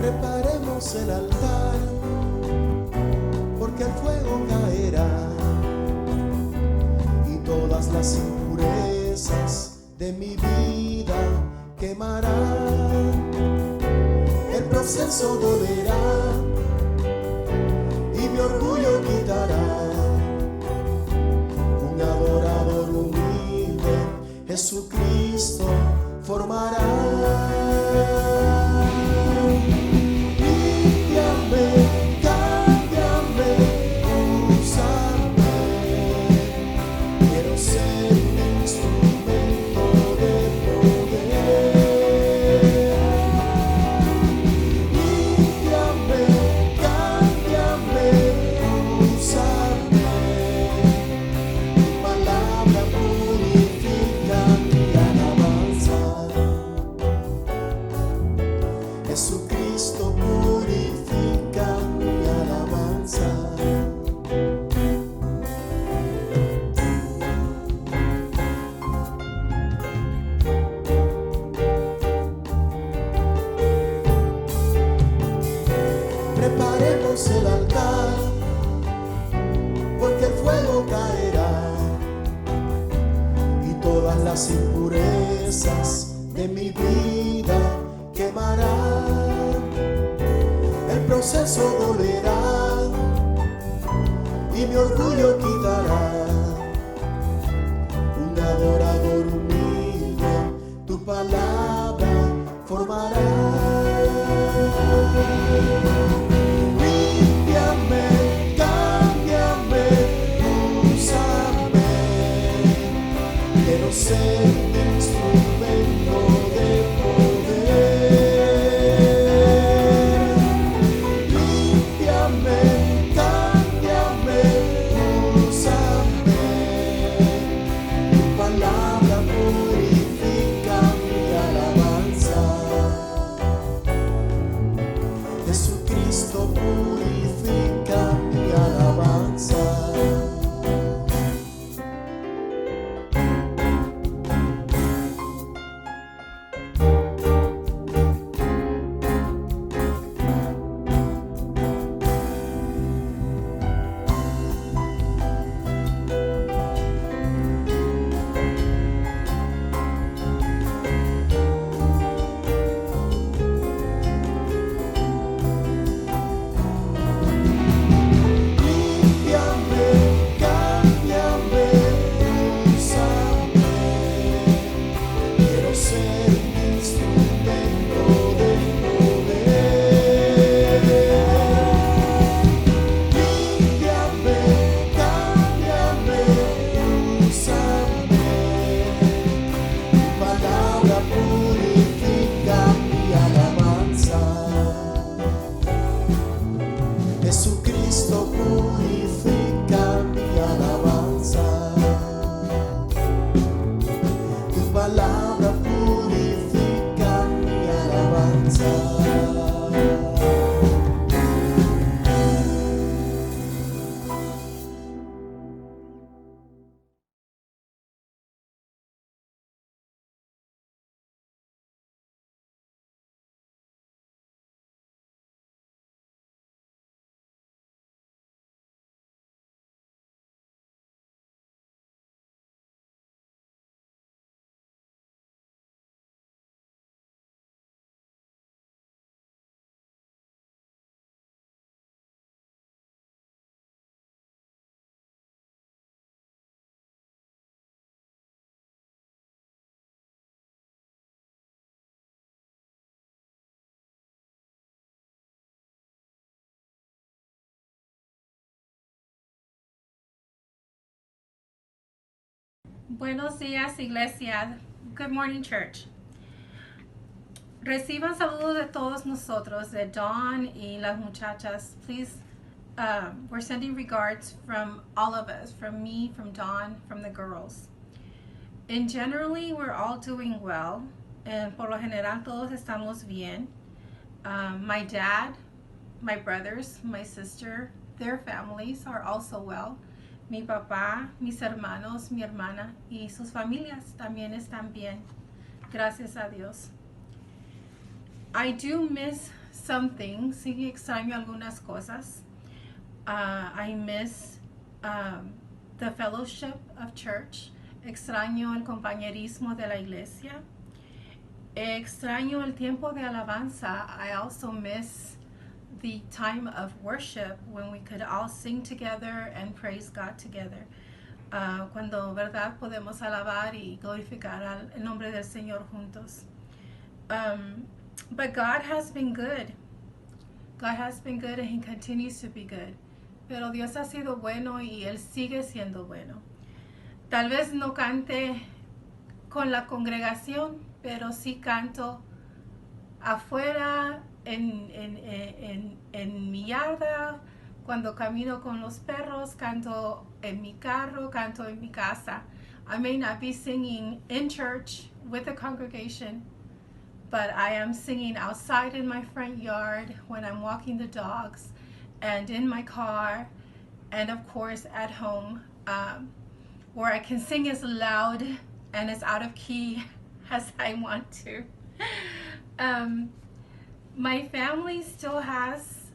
Preparemos el altar, porque el fuego caerá y todas las impurezas de mi vida quemarán. El proceso dolerá y mi orgullo quitará. Un adorador humilde Jesucristo formará. Jesucristo purifica mi alabanza. Preparemos el altar, porque el fuego caerá y todas las impurezas de mi vida quemarán. El proceso dolerá y mi orgullo quitará. Un adorador humilde tu palabra formará. Límpiame, cámbiame, úsame. Quiero ser instrumento de Jesucristo purifica mi alabanza. Jesucristo purifica mi alabanza. Tu palabra purifica mi alabanza. Buenos días, iglesia. Good morning, church. Reciban saludos de todos nosotros, de Dawn y las muchachas. Please, we're sending regards from all of us, from me, from Dawn, from the girls. And generally, we're all doing well. And por lo general, todos estamos bien. My dad, my brothers, my sister, their families are also well. Mi papá, mis hermanos, mi hermana y sus familias también están bien. Gracias a Dios. I do miss some things. Sí extraño algunas cosas. I miss the fellowship of church. Extraño el compañerismo de la iglesia. Extraño el tiempo de alabanza. I also miss the time of worship when we could all sing together and praise God together. Cuando, ¿verdad?, podemos alabar y glorificar el nombre del Señor juntos. But God has been good. God has been good and He continues to be good. Pero Dios ha sido bueno y Él sigue siendo bueno. Tal vez no cante con la congregación, pero sí canto afuera, en mi yarda, cuando camino con los perros, canto en mi carro, canto en mi casa. I may not be singing in church with the congregation, but I am singing outside in my front yard when I'm walking the dogs, and in my car, and of course at home, where I can sing as loud and as out of key as I want to. My family still has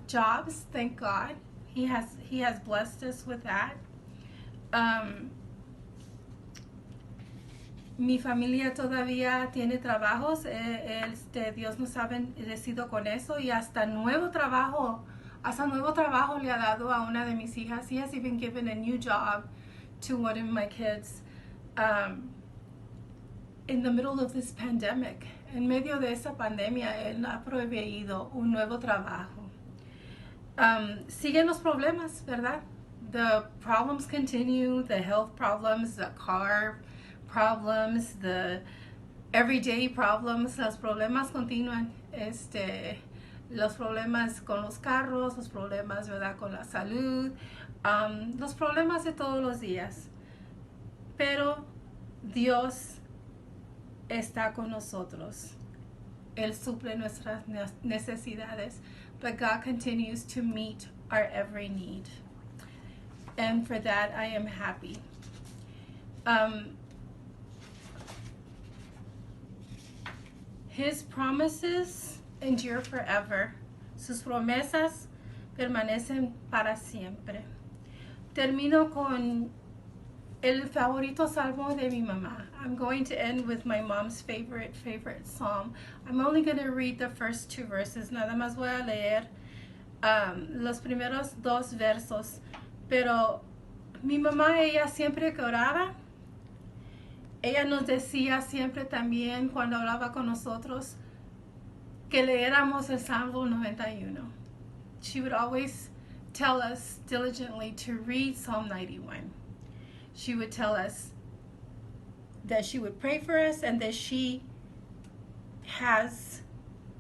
jobs, thank God. He has blessed us with that. Mi familia todavía tiene trabajos. Dios nos ha bendecido con eso y hasta nuevo trabajo le ha dado a una de mis hijas. He has even given a new job to one of my kids in the middle of this pandemic. En medio de esa pandemia, Él ha proveído un nuevo trabajo. Siguen los problemas, ¿verdad? The problems continue, the health problems, the car problems, the everyday problems, los problemas continúan. Los problemas con los carros, los problemas, ¿verdad?, con la salud, los problemas de todos los días. Pero Dios está con nosotros. Él suple nuestras necesidades, but God continues to meet our every need. And for that, I am happy. His promises endure forever. Sus promesas permanecen para siempre. Termino con el favorito salmo de mi mamá. I'm going to end with my mom's favorite psalm. I'm only going to read the first 2 verses. Nada más voy a leer los primeros 2 versos. Pero mi mamá, ella siempre que oraba, ella nos decía siempre también cuando hablaba con nosotros que leéramos el Salmo 91. She would always tell us diligently to read Psalm 91. She would tell us that she would pray for us and that she has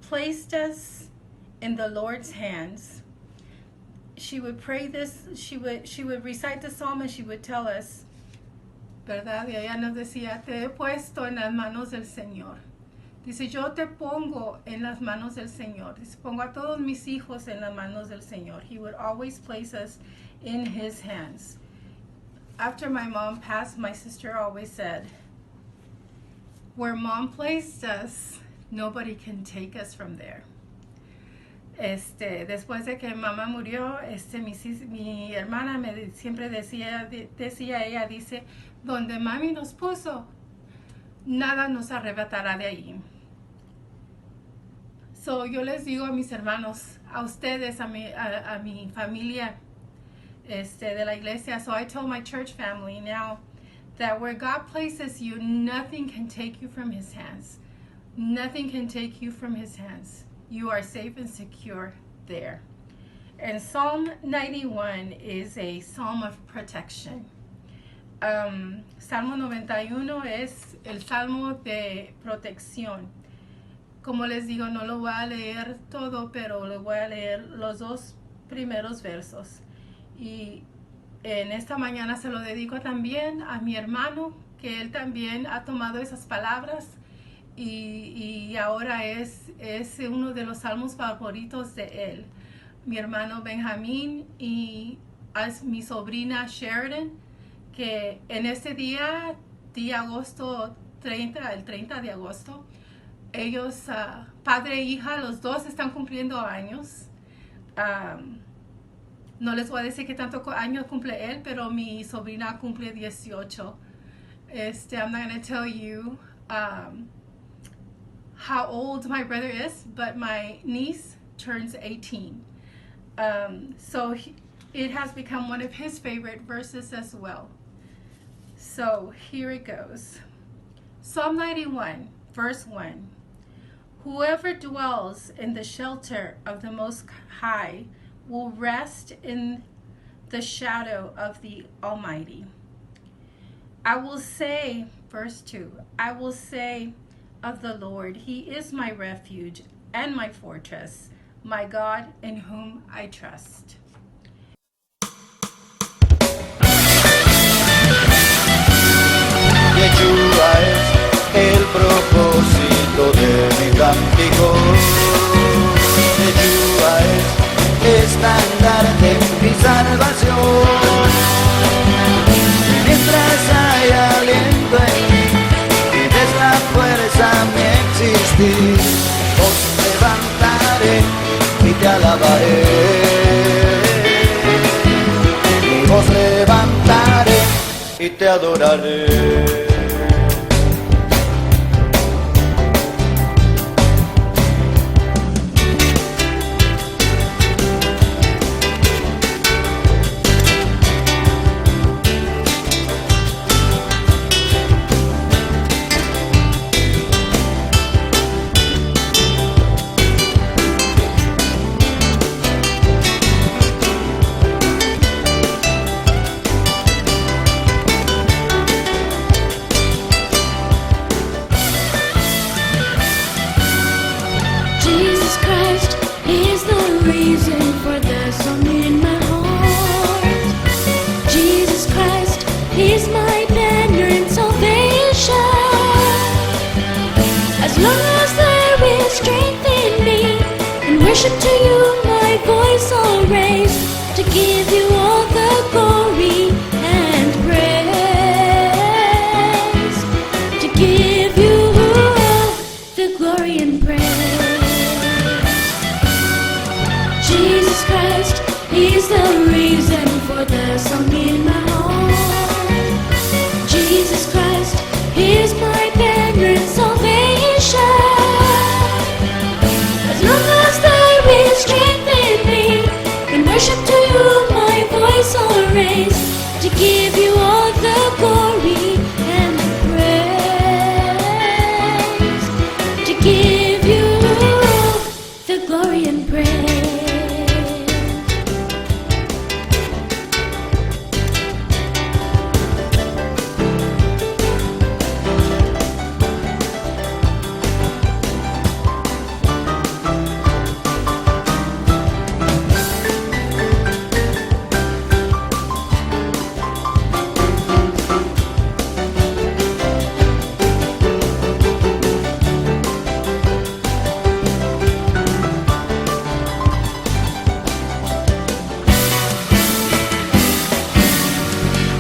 placed us in the Lord's hands. She would pray this, she would recite the psalm and she would tell us, ¿verdad? Y ella nos decía, te he puesto en las manos del Señor. Dice, yo te pongo en las manos del Señor. Dice, pongo a todos mis hijos en las manos del Señor. He would always place us in His hands. After my mom passed, my sister always said, where Mom placed us, nobody can take us from there. Después de que mamá murió, mi hermana siempre decía ella, dice, donde mami nos puso, nada nos arrebatará de ahí. So, yo les digo a mis hermanos, a ustedes, a mi familia de la iglesia. So I tell my church family now that where God places you, nothing can take you from His hands. Nothing can take you from His hands. You are safe and secure there. And Psalm 91 is a psalm of protection. Salmo 91 es el salmo de protección. Como les digo, no lo voy a leer todo, pero le voy a leer los 2 primeros versos. Y en esta mañana se lo dedico también a mi hermano, que él también ha tomado esas palabras y ahora es uno de los salmos favoritos de él. Mi hermano Benjamín y mi sobrina Sheridan, que en este día agosto 30, el 30 de agosto, Ellos, padre e hija, los dos están cumpliendo años. No les voy a decir qué tantos años cumple él, pero mi sobrina cumple 18. I'm not going to tell you how old my brother is, but my niece turns 18. So it has become one of his favorite verses as well. So here it goes. Psalm 91, verse 1. Whoever dwells in the shelter of the Most High will rest in the shadow of the Almighty. I will say, verse 2, I will say of the Lord, He is my refuge and my fortress, my God in whom I trust. Yeshua es el propósito de mi cántico. Yeshua es estandarte mi salvación. Mientras hay aliento en mí y des la fuerza a mi existir, os levantaré y te alabaré. Y os levantaré y te adoraré. Worship to you, my voice I'll raise, to give you all the glory and praise, to give you all the glory and praise. Jesus Christ, He's the reason for the song in my heart. Jesus Christ, He's my banner and salvation. As long as there is strength in me, and worship to you my voice I'll raise, to give you all the glory and the praise, to give you all the glory and praise.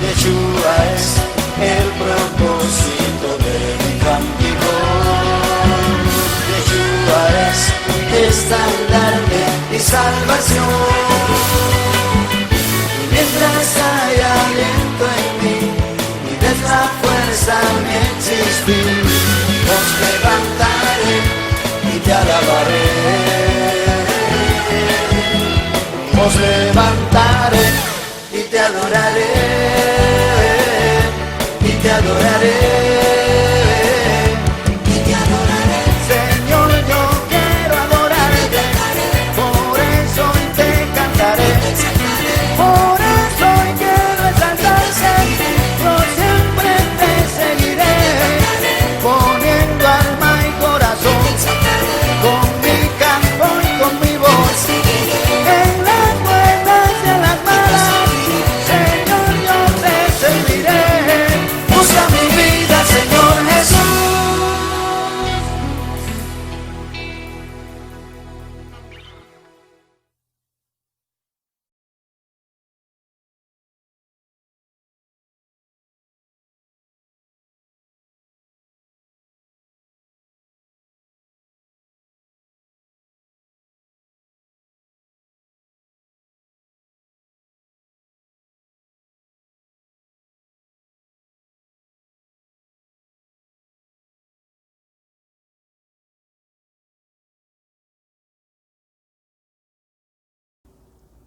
Yeshua es el propósito de mi cántico. Yeshua es estandarte y salvación. Mientras haya aliento en mí y des la fuerza a mi existir, os levantaré y te alabaré. Os levantaré y te adoraré, y te adoraré, y te adoraré. Señor, yo quiero adorarte, por eso hoy te cantaré, por eso hoy quiero exaltarte, yo siempre te seguiré, poniendo alma y corazón, con mi canto y con mi voz, en las buenas y en las malas. Señor,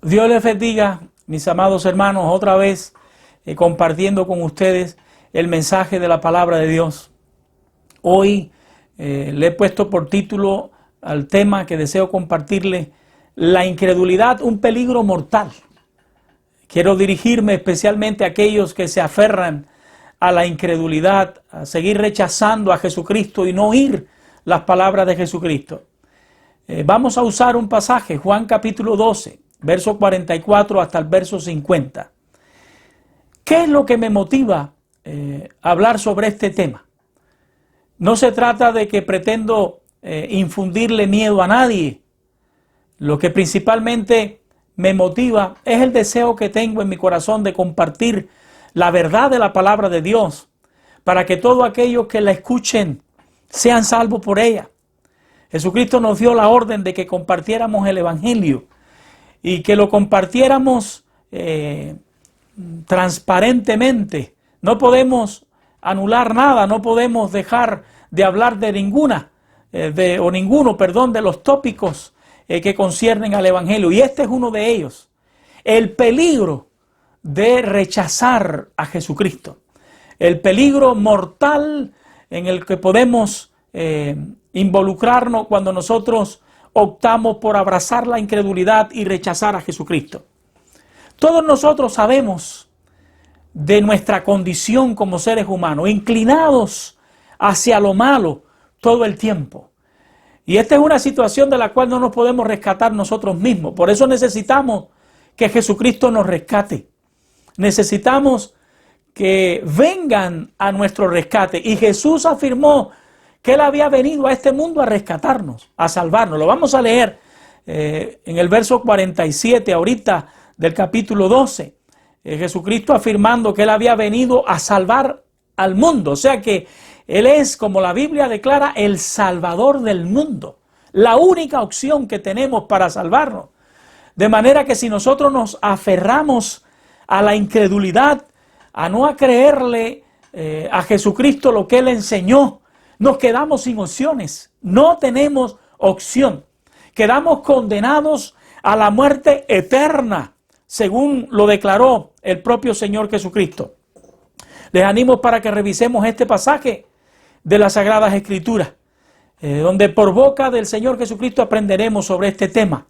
Dios les bendiga, mis amados hermanos, otra vez compartiendo con ustedes el mensaje de la palabra de Dios. Hoy le he puesto por título al tema que deseo compartirle: la incredulidad, un peligro mortal. Quiero dirigirme especialmente a aquellos que se aferran a la incredulidad, a seguir rechazando a Jesucristo y no oír las palabras de Jesucristo. Vamos a usar un pasaje, Juan capítulo 12, verso 44 hasta el verso 50. ¿Qué es lo que me motiva a hablar sobre este tema? No se trata de que pretendo infundirle miedo a nadie. Lo que principalmente me motiva es el deseo que tengo en mi corazón de compartir la verdad de la palabra de Dios, para que todos aquellos que la escuchen sean salvos por ella. Jesucristo nos dio la orden de que compartiéramos el Evangelio y que lo compartiéramos transparentemente. No podemos anular nada, no podemos dejar de hablar de ninguno de los tópicos que conciernen al Evangelio. Y este es uno de ellos: el peligro de rechazar a Jesucristo, el peligro mortal en el que podemos involucrarnos cuando nosotros optamos por abrazar la incredulidad y rechazar a Jesucristo. Todos nosotros sabemos de nuestra condición como seres humanos, inclinados hacia lo malo todo el tiempo. Y esta es una situación de la cual no nos podemos rescatar nosotros mismos. Por eso necesitamos que Jesucristo nos rescate. Necesitamos que vengan a nuestro rescate. Y Jesús afirmó que Él había venido a este mundo a rescatarnos, a salvarnos. Lo vamos a leer en el verso 47 ahorita del capítulo 12. Jesucristo afirmando que Él había venido a salvar al mundo. O sea que Él es, como la Biblia declara, el Salvador del mundo. La única opción que tenemos para salvarnos. De manera que si nosotros nos aferramos a la incredulidad, a no creerle a Jesucristo lo que Él enseñó, nos quedamos sin opciones. No tenemos opción. Quedamos condenados a la muerte eterna, según lo declaró el propio Señor Jesucristo. Les animo para que revisemos este pasaje de las Sagradas Escrituras, donde por boca del Señor Jesucristo aprenderemos sobre este tema.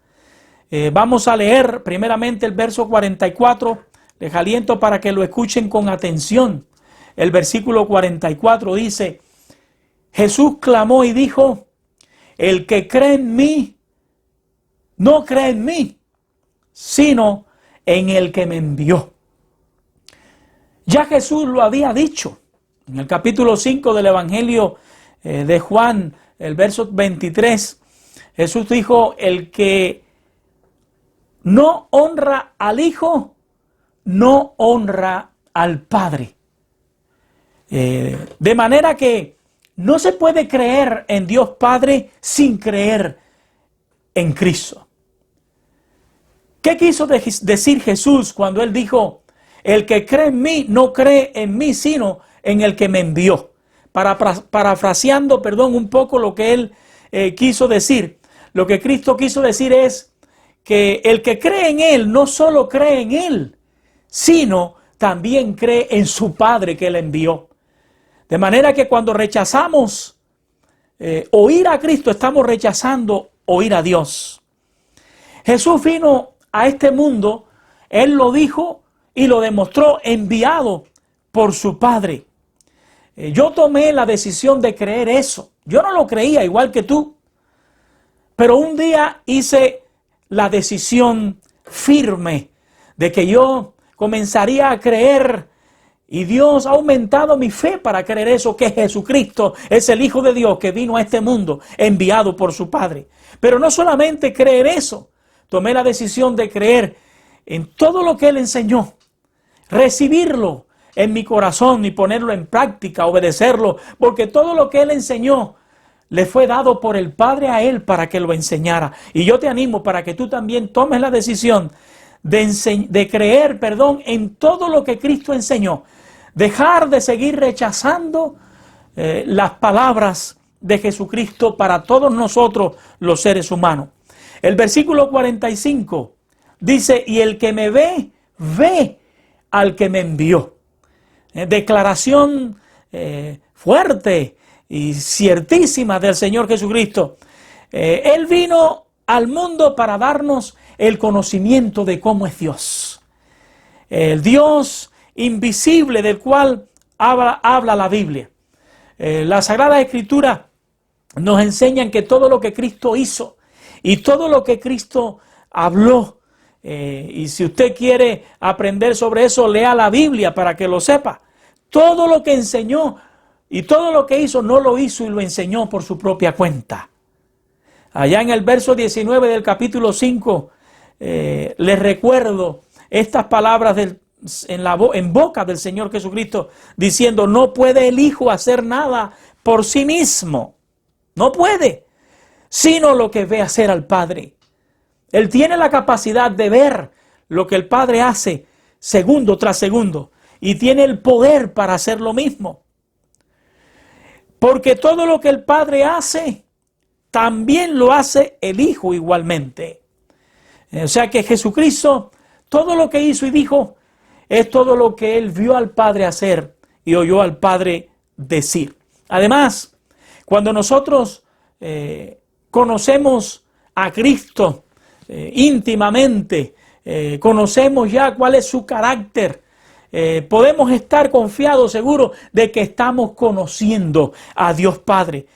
Vamos a leer primeramente el verso 44. Les aliento para que lo escuchen con atención. El versículo 44 dice: Jesús clamó y dijo: el que cree en mí, no cree en mí, sino en el que me envió. Ya Jesús lo había dicho en el capítulo 5 del Evangelio de Juan, el verso 23. Jesús dijo: el que no honra al Hijo, no honra al Padre. De manera que no se puede creer en Dios Padre sin creer en Cristo. ¿Qué quiso decir Jesús cuando Él dijo: el que cree en mí no cree en mí, sino en el que me envió? Parafraseando, un poco lo que Él quiso decir. Lo que Cristo quiso decir es que el que cree en Él no solo cree en Él, sino también cree en su Padre que Él envió. De manera que cuando rechazamos oír a Cristo, estamos rechazando oír a Dios. Jesús vino a este mundo, Él lo dijo y lo demostró, enviado por su Padre. Yo tomé la decisión de creer eso. Yo no lo creía igual que tú, pero un día hice la decisión firme de que yo comenzaría a creer, y Dios ha aumentado mi fe para creer eso, que Jesucristo es el Hijo de Dios que vino a este mundo enviado por su Padre. Pero no solamente creer eso, tomé la decisión de creer en todo lo que Él enseñó, recibirlo en mi corazón y ponerlo en práctica, obedecerlo, porque todo lo que Él enseñó le fue dado por el Padre a Él para que lo enseñara. Y yo te animo para que tú también tomes la decisión de creer, en todo lo que Cristo enseñó. Dejar de seguir rechazando las palabras de Jesucristo para todos nosotros los seres humanos. El versículo 45 dice, y el que me ve, ve al que me envió. Declaración fuerte y ciertísima del Señor Jesucristo. Él vino al mundo para darnos el conocimiento de cómo es Dios. El Dios invisible del cual habla la Biblia. La Sagrada Escritura nos enseñan que todo lo que Cristo hizo y todo lo que Cristo habló, y si usted quiere aprender sobre eso, lea la Biblia para que lo sepa. Todo lo que enseñó y todo lo que hizo, no lo hizo y lo enseñó por su propia cuenta. Allá en el verso 19 del capítulo 5, les recuerdo estas palabras en boca del Señor Jesucristo, diciendo, no puede el Hijo hacer nada por sí mismo. No puede, sino lo que ve hacer al Padre. Él tiene la capacidad de ver lo que el Padre hace segundo tras segundo y tiene el poder para hacer lo mismo. Porque todo lo que el Padre hace, también lo hace el Hijo igualmente. O sea que Jesucristo, todo lo que hizo y dijo, es todo lo que Él vio al Padre hacer y oyó al Padre decir. Además, cuando nosotros conocemos a Cristo íntimamente, conocemos ya cuál es su carácter, podemos estar confiados, seguros de que estamos conociendo a Dios Padre.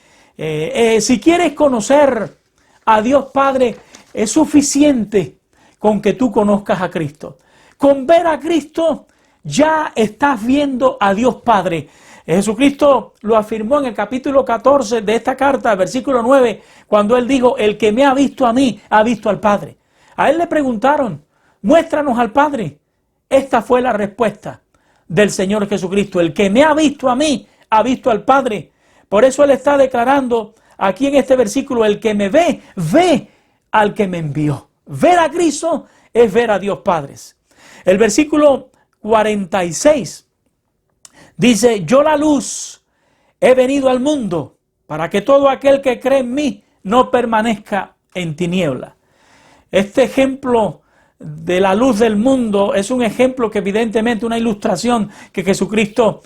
Si quieres conocer a Dios Padre, es suficiente con que tú conozcas a Cristo. Con ver a Cristo ya estás viendo a Dios Padre. Jesucristo lo afirmó en el capítulo 14 de esta carta, versículo 9, cuando Él dijo, el que me ha visto a mí, ha visto al Padre. A Él le preguntaron, muéstranos al Padre. Esta fue la respuesta del Señor Jesucristo. El que me ha visto a mí, ha visto al Padre. Por eso Él está declarando aquí en este versículo, el que me ve, ve al que me envió. Ver a Cristo es ver a Dios Padre. El versículo 46 dice, yo la luz he venido al mundo para que todo aquel que cree en mí no permanezca en tiniebla. Este ejemplo de la luz del mundo es un ejemplo que evidentemente una ilustración que Jesucristo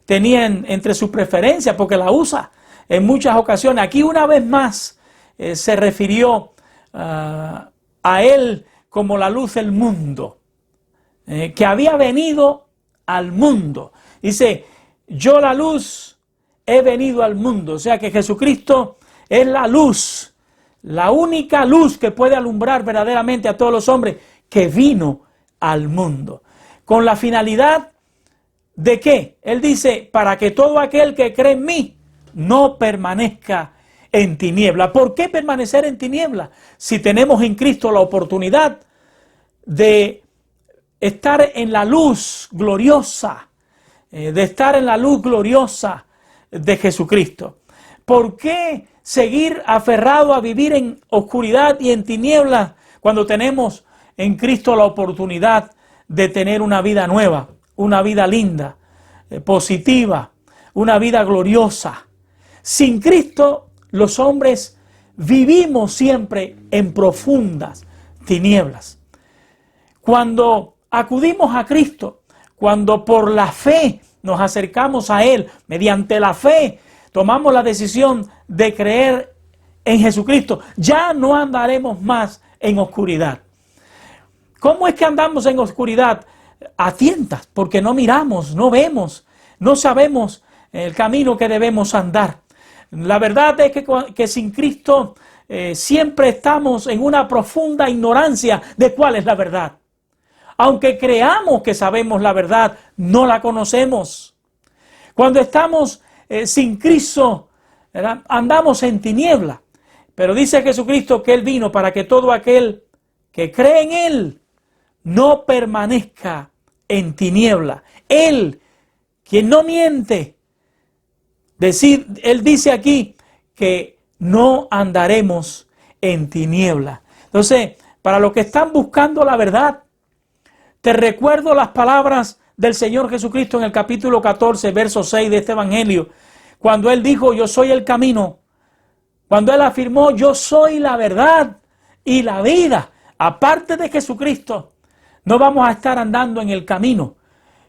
tenía entre sus preferencias, porque la usa en muchas ocasiones. Aquí una vez más se refirió a Él como la luz del mundo, que había venido al mundo. Dice, yo la luz he venido al mundo. O sea que Jesucristo es la luz, la única luz que puede alumbrar verdaderamente a todos los hombres, que vino al mundo. ¿Con la finalidad de qué? Él dice, para que todo aquel que cree en mí no permanezca en tiniebla. ¿Por qué permanecer en tiniebla? Si tenemos en Cristo la oportunidad de estar en la luz gloriosa, de estar en la luz gloriosa de Jesucristo. ¿Por qué seguir aferrado a vivir en oscuridad y en tinieblas cuando tenemos en Cristo la oportunidad de tener una vida nueva, una vida linda, positiva, una vida gloriosa? Sin Cristo, los hombres vivimos siempre en profundas tinieblas. Cuando acudimos a Cristo, cuando por la fe nos acercamos a Él, mediante la fe tomamos la decisión de creer en Jesucristo, ya no andaremos más en oscuridad. ¿Cómo es que andamos en oscuridad? A tientas, porque no miramos, no vemos, no sabemos el camino que debemos andar. La verdad es que sin Cristo siempre estamos en una profunda ignorancia de cuál es la verdad. Aunque creamos que sabemos la verdad, no la conocemos. Cuando estamos sin Cristo, ¿verdad?, andamos en tiniebla. Pero dice Jesucristo que Él vino para que todo aquel que cree en Él no permanezca en tiniebla. Él, quien no miente, Él dice aquí que no andaremos en tiniebla. Entonces, para los que están buscando la verdad, te recuerdo las palabras del Señor Jesucristo en el capítulo 14, verso 6 de este evangelio, cuando Él dijo, yo soy el camino, cuando Él afirmó, yo soy la verdad y la vida. aparte de Jesucristo, no vamos a estar andando en el camino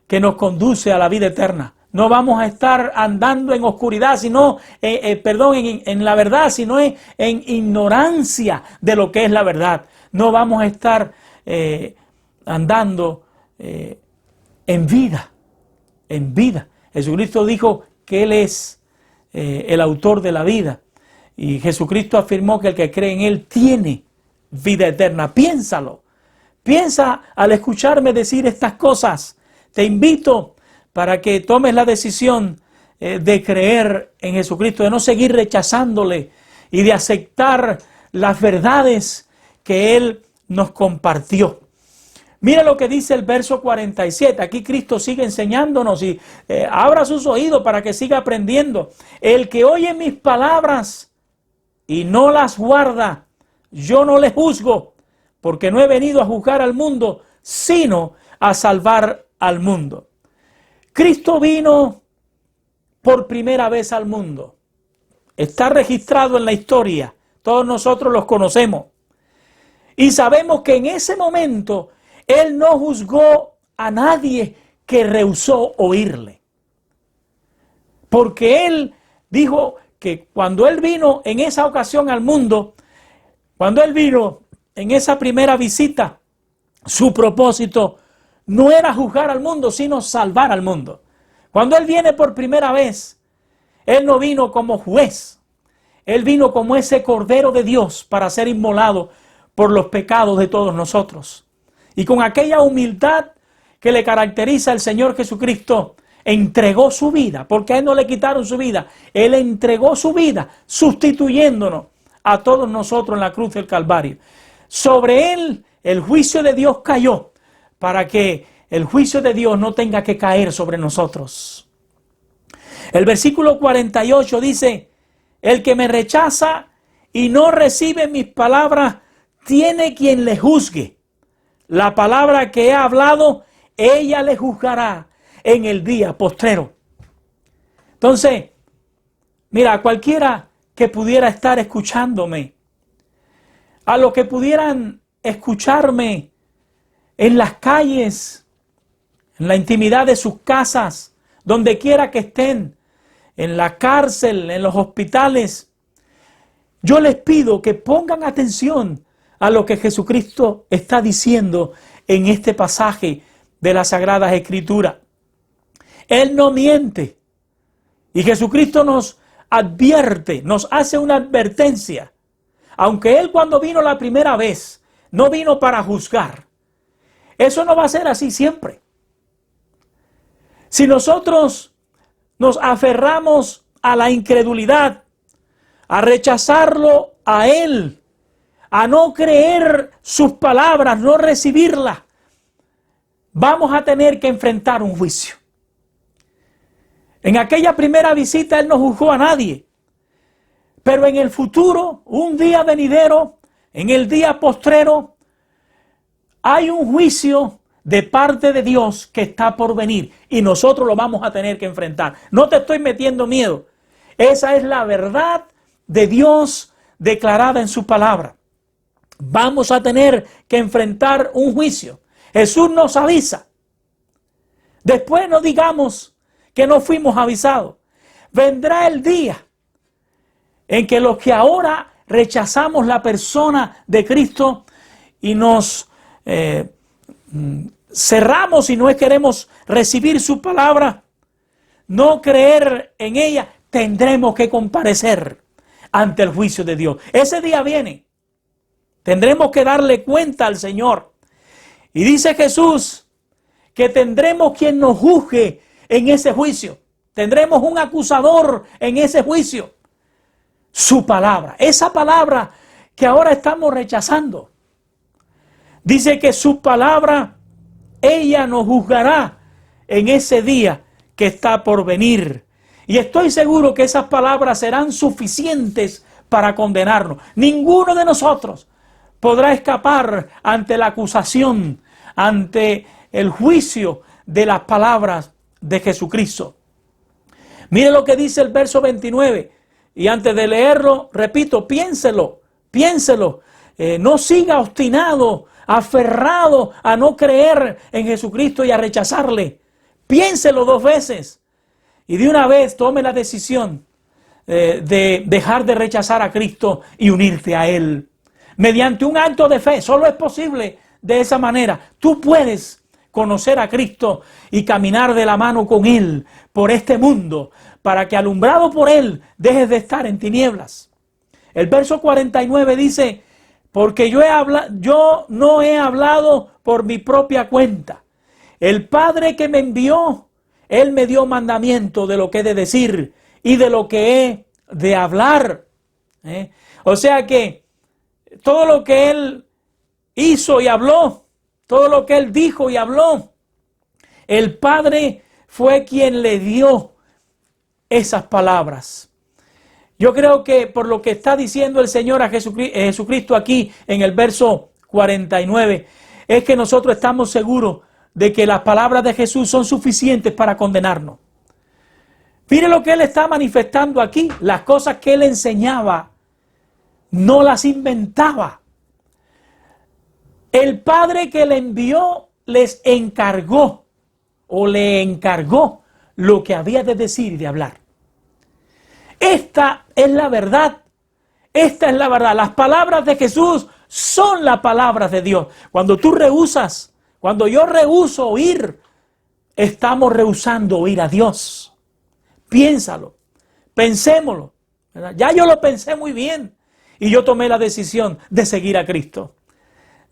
que nos conduce a la vida eterna. No vamos a estar andando en oscuridad, sino, en la verdad, sino en ignorancia de lo que es la verdad. No vamos a estar andando en vida. En vida. Jesucristo dijo que Él es el autor de la vida. Y Jesucristo afirmó que el que cree en Él tiene vida eterna. Piénsalo. Piensa al escucharme decir estas cosas. Te invito para que tomes la decisión de creer en Jesucristo, de no seguir rechazándole y de aceptar las verdades que Él nos compartió. Mira lo que dice el verso 47. Aquí Cristo sigue enseñándonos y abra sus oídos para que siga aprendiendo. El que oye mis palabras y no las guarda, yo no le juzgo, porque no he venido a juzgar al mundo, sino a salvar al mundo. Cristo vino por primera vez al mundo. Está registrado en la historia. Todos nosotros los conocemos. Y sabemos que en ese momento Él no juzgó a nadie que rehusó oírle. Porque Él dijo que cuando Él vino en esa ocasión al mundo, cuando Él vino en esa primera visita, su propósito no era juzgar al mundo, sino salvar al mundo. Cuando Él viene por primera vez, Él no vino como juez. Él vino como ese Cordero de Dios para ser inmolado por los pecados de todos nosotros. Y con aquella humildad que le caracteriza al Señor Jesucristo, entregó su vida, porque a Él no le quitaron su vida. Él entregó su vida, sustituyéndonos a todos nosotros en la cruz del Calvario. Sobre Él el juicio de Dios cayó, para que el juicio de Dios no tenga que caer sobre nosotros. El versículo 48 dice: el que me rechaza y no recibe mis palabras, tiene quien le juzgue. La palabra que he hablado, ella le juzgará en el día postrero. Entonces, mira, a cualquiera que pudiera estar escuchándome, a los que pudieran escucharme en las calles, en la intimidad de sus casas, donde quiera que estén, en la cárcel, en los hospitales, yo les pido que pongan atención a lo que Jesucristo está diciendo en este pasaje de las Sagradas Escrituras. Él no miente. Y Jesucristo nos advierte, nos hace una advertencia. Aunque Él cuando vino la primera vez, no vino para juzgar. Eso no va a ser así siempre. Si nosotros nos aferramos a la incredulidad, a rechazarlo a Él, a no creer sus palabras, no recibirlas, vamos a tener que enfrentar un juicio. En aquella primera visita Él no juzgó a nadie, pero en el futuro, un día venidero, en el día postrero, hay un juicio de parte de Dios que está por venir y nosotros lo vamos a tener que enfrentar. No te estoy metiendo miedo. Esa es la verdad de Dios declarada en su palabra. Vamos a tener que enfrentar un juicio. Jesús nos avisa. Después no digamos que no fuimos avisados. Vendrá el día en que los que ahora rechazamos la persona de Cristo y nos cerramos y no queremos recibir su palabra, no creer en ella, tendremos que comparecer ante el juicio de Dios. Ese día viene. Tendremos que darle cuenta al Señor. Y dice Jesús que tendremos quien nos juzgue en ese juicio. Tendremos un acusador en ese juicio. Su palabra. Esa palabra que ahora estamos rechazando. Dice que su palabra, ella nos juzgará en ese día que está por venir. Y estoy seguro que esas palabras serán suficientes para condenarnos. Ninguno de nosotros podrá escapar ante la acusación, ante el juicio de las palabras de Jesucristo. Mire lo que dice el verso 29. Y antes de leerlo, repito, piénselo. no siga obstinado, aferrado a no creer en Jesucristo y a rechazarle. Piénselo 2 veces y de una vez tome la decisión de dejar de rechazar a Cristo y unirte a Él. Mediante un acto de fe, solo es posible de esa manera. Tú puedes conocer a Cristo y caminar de la mano con Él por este mundo, para que alumbrado por Él dejes de estar en tinieblas. El verso 49 dice: porque yo no he hablado por mi propia cuenta. El Padre que me envió, Él me dio mandamiento de lo que he de decir y de lo que he de hablar. O sea que todo lo que Él hizo y habló, todo lo que Él dijo y habló, el Padre fue quien le dio esas palabras. Yo creo que por lo que está diciendo el Señor a Jesucristo aquí en el verso 49, es que nosotros estamos seguros de que las palabras de Jesús son suficientes para condenarnos. Mire lo que Él está manifestando aquí. Las cosas que Él enseñaba no las inventaba. El Padre que le envió les encargó o le encargó lo que había de decir y de hablar. Esta es la verdad. Esta es la verdad. Las palabras de Jesús son las palabras de Dios. Cuando tú rehusas, cuando yo rehuso oír, estamos rehusando oír a Dios. Piénsalo, pensémoslo, ¿verdad? Ya yo lo pensé muy bien y yo tomé la decisión de seguir a Cristo,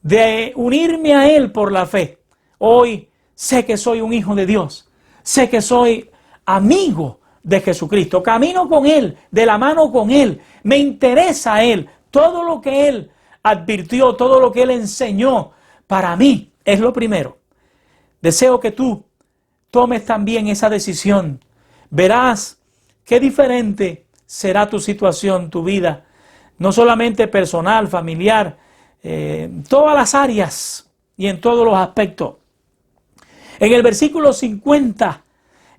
de unirme a Él por la fe. Hoy sé que soy un hijo de Dios, sé que soy amigo de Jesucristo, camino con Él, de la mano con Él, me interesa a Él, todo lo que Él advirtió, todo lo que Él enseñó, para mí es lo primero. Deseo que tú tomes también esa decisión. Verás qué diferente será tu situación, tu vida, no solamente personal, familiar, en todas las áreas y en todos los aspectos. En el versículo 50,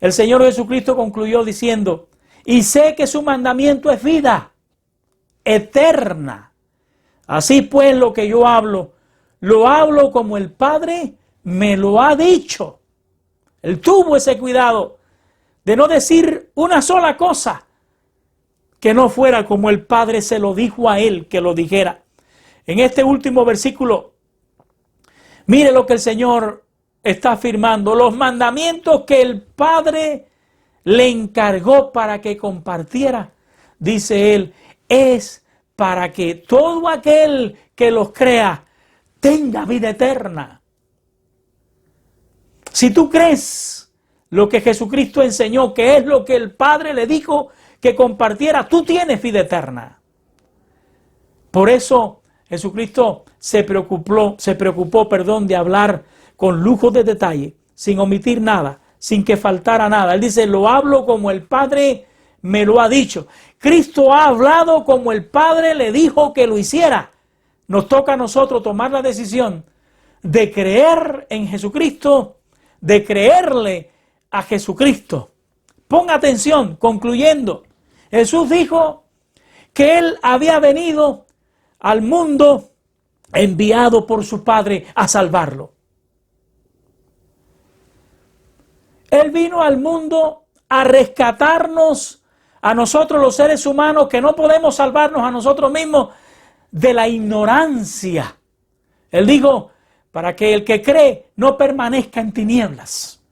el Señor Jesucristo concluyó diciendo: y sé que su mandamiento es vida eterna. Así pues, lo que yo hablo, lo hablo como el Padre me lo ha dicho. Él tuvo ese cuidado de no decir una sola cosa que no fuera como el Padre se lo dijo a Él que lo dijera. En este último versículo, mire lo que el Señor está afirmando: los mandamientos que el Padre le encargó para que compartiera, dice Él, es para que todo aquel que los crea tenga vida eterna. Si tú crees lo que Jesucristo enseñó, que es lo que el Padre le dijo que compartiera, tú tienes vida eterna. Por eso Jesucristo se preocupó, de hablar con lujo de detalle, sin omitir nada, sin que faltara nada. Él dice: lo hablo como el Padre me lo ha dicho. Cristo ha hablado como el Padre le dijo que lo hiciera. Nos toca a nosotros tomar la decisión de creer en Jesucristo, de creerle a Jesucristo. Ponga atención, concluyendo. Jesús dijo que Él había venido al mundo enviado por su Padre a salvarlo. Él vino al mundo a rescatarnos a nosotros los seres humanos que no podemos salvarnos a nosotros mismos de la ignorancia. Él dijo: para que el que cree no permanezca en tinieblas.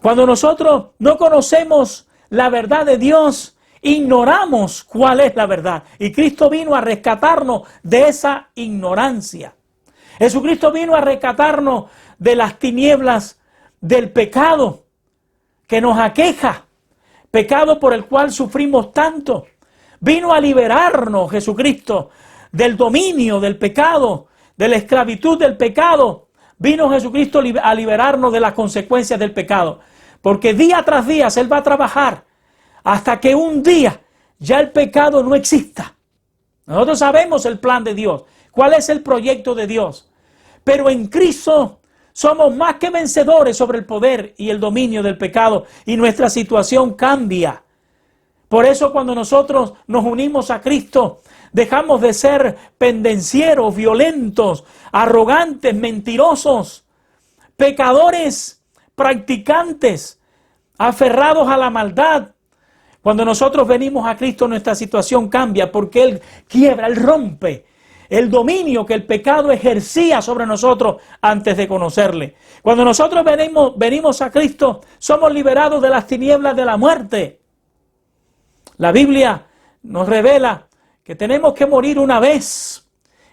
Cuando nosotros no conocemos la verdad de Dios, ignoramos cuál es la verdad. Y Cristo vino a rescatarnos de esa ignorancia. Jesucristo vino a rescatarnos de las tinieblas del pecado que nos aqueja, pecado por el cual sufrimos tanto. Vino a liberarnos Jesucristo del dominio del pecado, de la esclavitud del pecado. Vino Jesucristo a liberarnos de las consecuencias del pecado, porque día tras día Él va a trabajar hasta que un día ya el pecado no exista. Nosotros sabemos el plan de Dios, cuál es el proyecto de Dios, pero en Cristo somos más que vencedores sobre el poder y el dominio del pecado, y nuestra situación cambia. Por eso cuando nosotros nos unimos a Cristo, dejamos de ser pendencieros, violentos, arrogantes, mentirosos, pecadores, practicantes, aferrados a la maldad. Cuando nosotros venimos a Cristo, nuestra situación cambia porque Él quiebra, Él rompe el dominio que el pecado ejercía sobre nosotros antes de conocerle. Cuando nosotros venimos a Cristo, somos liberados de las tinieblas de la muerte. La Biblia nos revela que tenemos que morir una vez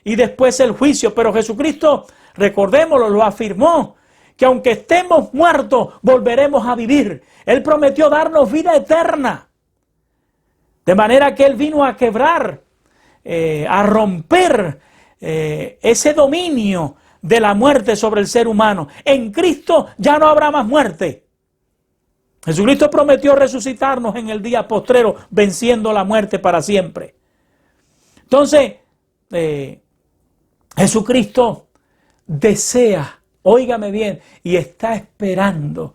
y después el juicio, pero Jesucristo, recordémoslo, lo afirmó, que aunque estemos muertos, volveremos a vivir. Él prometió darnos vida eterna, de manera que Él vino a quebrar, a romper ese dominio de la muerte sobre el ser humano. En Cristo ya no habrá más muerte. Jesucristo prometió resucitarnos en el día postrero, venciendo la muerte para siempre. Entonces, Jesucristo desea, óigame bien, y está esperando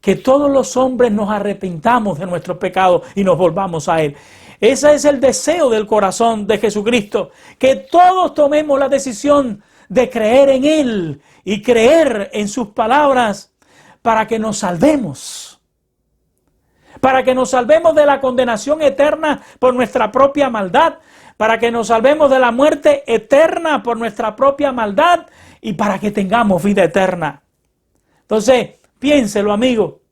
que todos los hombres nos arrepintamos de nuestros pecados y nos volvamos a Él. Ese es el deseo del corazón de Jesucristo, que todos tomemos la decisión de creer en Él y creer en sus palabras para que nos salvemos. Para que nos salvemos de la condenación eterna por nuestra propia maldad, para que nos salvemos de la muerte eterna por nuestra propia maldad y para que tengamos vida eterna. Entonces, piénselo, amigo,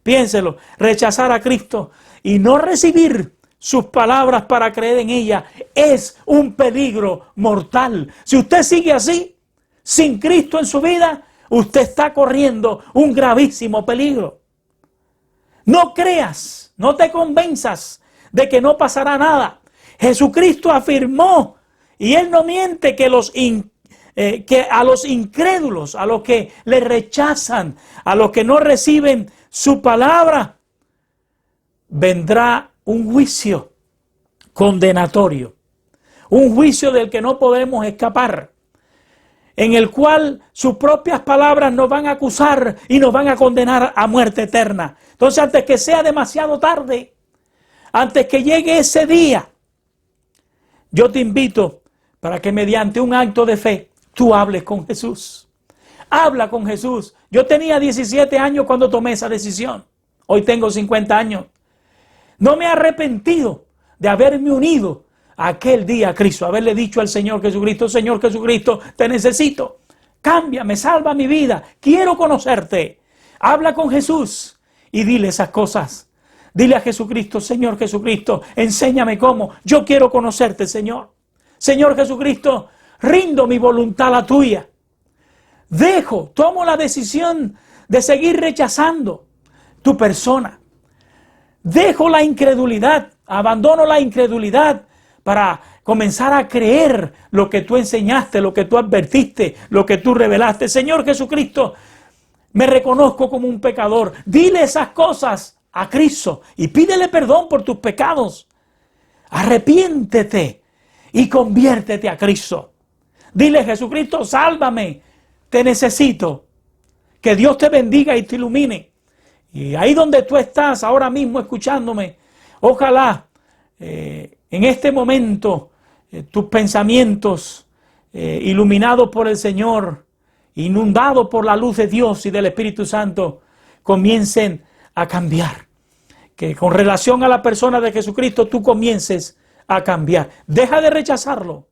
piénselo, rechazar a Cristo y no recibir sus palabras para creer en ella es un peligro mortal. Si usted sigue así, sin Cristo en su vida, usted está corriendo un gravísimo peligro. No creas, no te convenzas de que no pasará nada. Jesucristo afirmó, y Él no miente, que que a los incrédulos, a los que le rechazan, a los que no reciben su palabra, vendrá un juicio condenatorio, un juicio del que no podemos escapar, en el cual sus propias palabras nos van a acusar y nos van a condenar a muerte eterna. Entonces, antes que sea demasiado tarde, antes que llegue ese día, yo te invito para que mediante un acto de fe tú hables con Jesús. Habla con Jesús. Yo tenía 17 años cuando tomé esa decisión. Hoy tengo 50 años. No me he arrepentido de haberme unido aquel día a Cristo, haberle dicho al Señor Jesucristo, Señor Jesucristo, te necesito. Cámbiame, salva mi vida. Quiero conocerte. Habla con Jesús y dile esas cosas. Dile a Jesucristo, Señor Jesucristo, enséñame cómo. Yo quiero conocerte, Señor. Señor Jesucristo, rindo mi voluntad a la tuya. Tomo la decisión de seguir rechazando tu persona. Dejo la incredulidad, abandono la incredulidad para comenzar a creer lo que tú enseñaste, lo que tú advertiste, lo que tú revelaste. Señor Jesucristo, me reconozco como un pecador. Dile esas cosas a Cristo y pídele perdón por tus pecados. Arrepiéntete y conviértete a Cristo. Dile, Jesucristo, sálvame, te necesito. Que Dios te bendiga y te ilumine. Y ahí donde tú estás ahora mismo escuchándome, ojalá en este momento tus pensamientos iluminados por el Señor, inundados por la luz de Dios y del Espíritu Santo, comiencen a cambiar. Que con relación a la persona de Jesucristo tú comiences a cambiar. Deja de rechazarlo.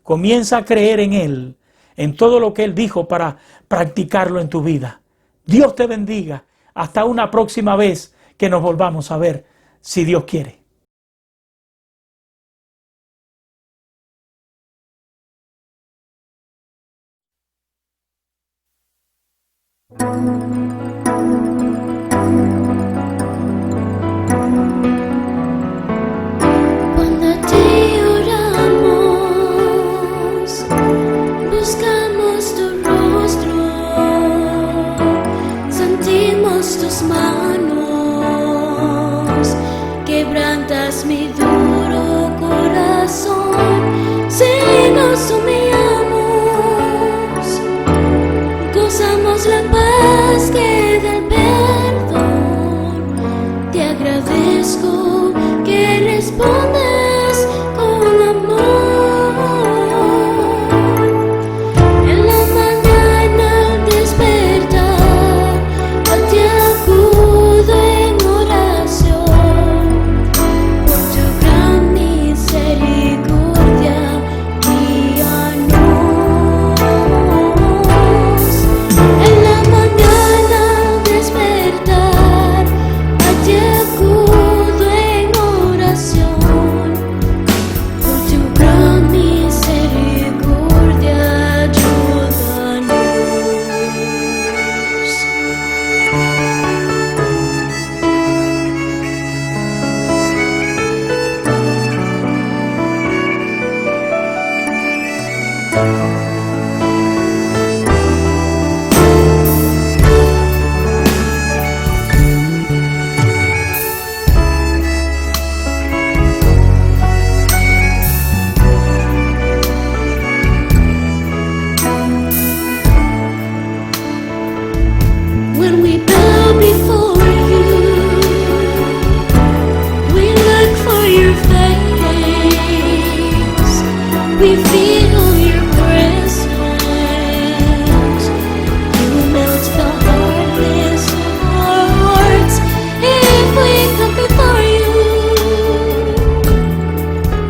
Comienza a creer en Él, en todo lo que Él dijo para practicarlo en tu vida. Dios te bendiga. Hasta una próxima vez que nos volvamos a ver, si Dios quiere. Cuando a ti oramos, buscamos tu rostro, sentimos tus manos, quebrantas mi duro corazón. Si nos humillamos, gozamos la paz que When we bow before you, we look for your face. We feel your presence. You melt the hardness of our hearts. If we come before you,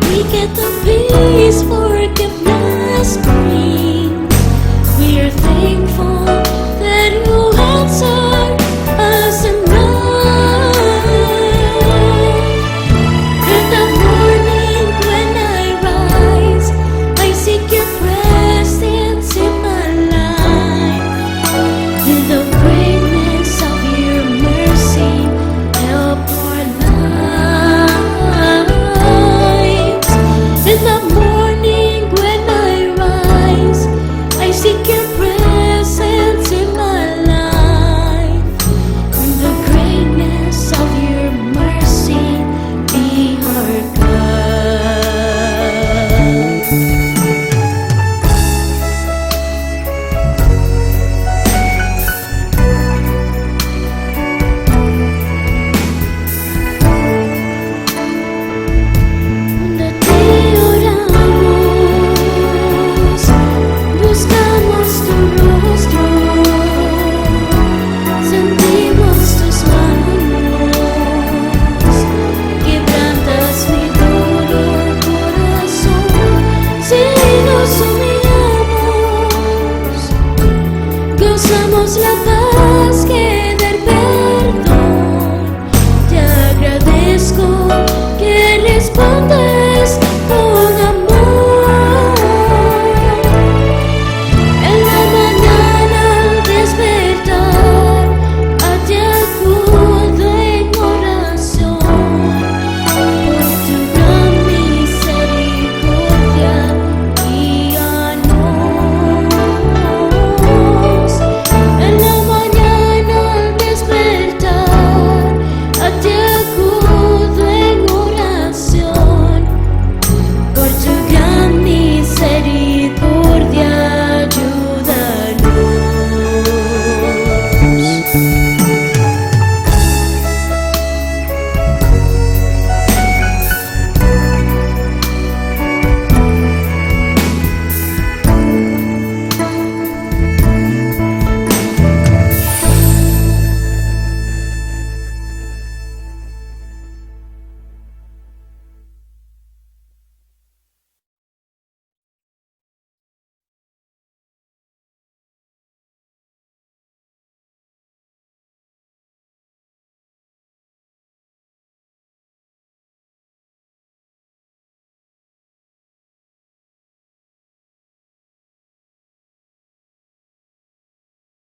we get the peace forgiveness brings. We are thankful that you answer us in love. In the morning when I rise, I seek your presence in my life. In the greatness of your mercy, help our lives. In the morning when I rise, I seek your presence in my life. In the greatness of your mercy, be our God. Donde te oramos, buscamos tu rostro, sentimos tus manos, quebrantas mi duro corazón. Si nos humillamos, gozamos la paz.